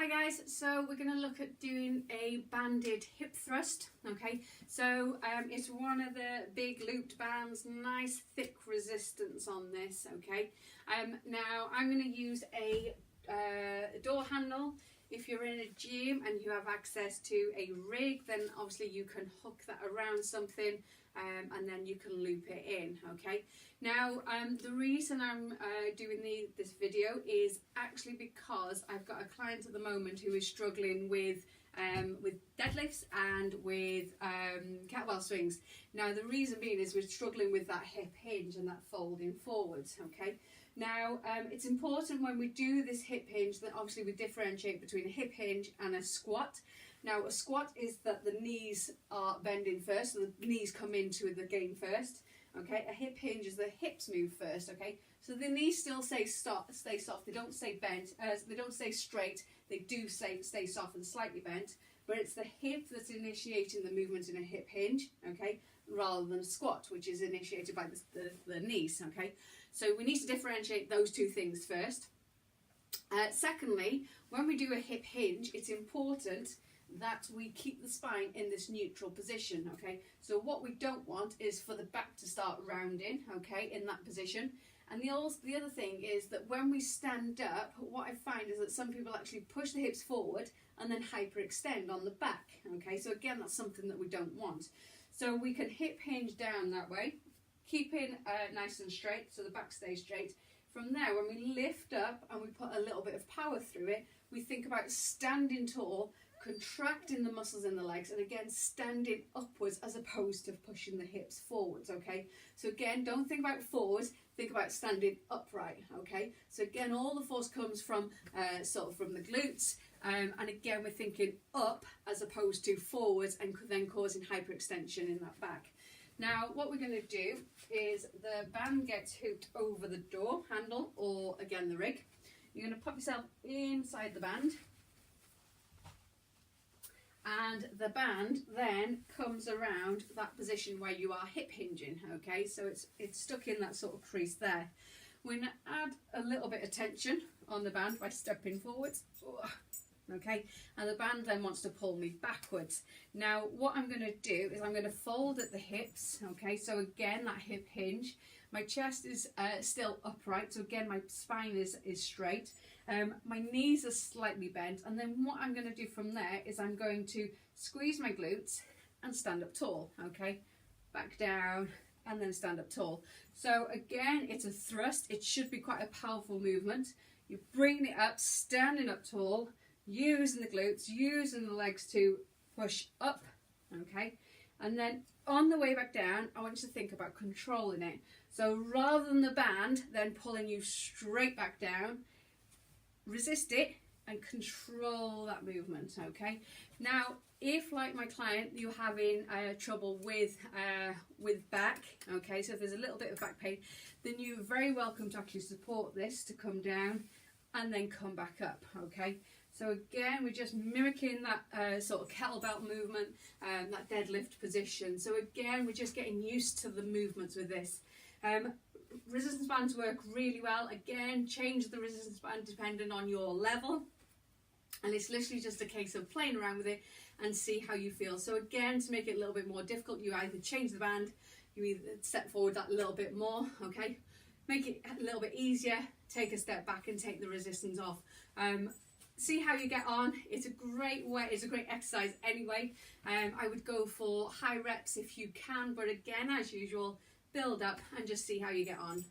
Hi guys, so we're going to look at doing a banded hip thrust. Okay, so it's one of the big looped bands, nice thick resistance on this. Okay, now I'm going to use a door handle. If you're in a gym and you have access to a rig, then obviously you can hook that around something and then you can loop it in. Okay, now the reason I'm doing this video is actually because I've got a client at the moment who is struggling with deadlifts and with kettlebell swings. Now the reason being is we're struggling with that hip hinge and that folding forwards. Okay, now it's important when we do this hip hinge that obviously we differentiate between a hip hinge and a squat. Now a squat is that the knees are bending first, so the knees come into the game first. Okay, a hip hinge is the hips move first. Okay, so the knees still stay soft, they don't stay bent, they don't stay straight, they do stay soft and slightly bent, but it's the hip that's initiating the movement in a hip hinge, okay, rather than a squat, which is initiated by the knees. Okay, so we need to differentiate those two things first. Secondly, when we do a hip hinge, it's important that we keep the spine in this neutral position. Okay, so what we don't want is for the back to start rounding, okay, in that position. And the other thing is that when we stand up, what I find is that some people actually push the hips forward and then hyperextend on the back. Okay, so again, that's something that we don't want. So we can hip hinge down that way, keeping nice and straight so the back stays straight. From there, when we lift up and we put a little bit of power through it, we think about standing tall, contracting the muscles in the legs, and again standing upwards as opposed to pushing the hips forwards. Okay, so again, don't think about forwards, think about standing upright. Okay, so again, all the force comes from sort of from the glutes, and again we're thinking up as opposed to forwards, and then causing hyperextension in that back. Now what we're going to do is the band gets hooked over the door handle or again the rig. You're going to pop yourself inside the band, and the band then comes around that position where you are hip hinging. Okay, so it's stuck in that sort of crease there. We're going to add a little bit of tension on the band by stepping forwards. Okay, and the band then wants to pull me backwards. Now what I'm going to do is I'm going to fold at the hips. Okay, so again that hip hinge, my chest is still upright, so again my spine is straight, my knees are slightly bent, and then what I'm going to do from there is I'm going to squeeze my glutes and stand up tall. Okay, back down and then stand up tall. So again, it's a thrust, it should be quite a powerful movement. You're bringing it up, standing up tall, using the glutes, using the legs to push up. Okay, and then on the way back down, I want you to think about controlling it. So rather than the band then pulling you straight back down, resist it and control that movement. Okay, now if like my client you're having trouble with back, okay, so if there's a little bit of back pain, then you're very welcome to actually support this to come down and then come back up. Okay, so again we're just mimicking that sort of kettlebell movement, that deadlift position. So again we're just getting used to the movements with this. Resistance bands work really well. Again, change the resistance band depending on your level, and it's literally just a case of playing around with it and see how you feel. So again, to make it a little bit more difficult, you either change the band, you either step forward that little bit more, okay, make it a little bit easier, take a step back and take the resistance off. See how you get on. It's a great way, it's a great exercise anyway. I would go for high reps if you can, but again, as usual, build up and just see how you get on.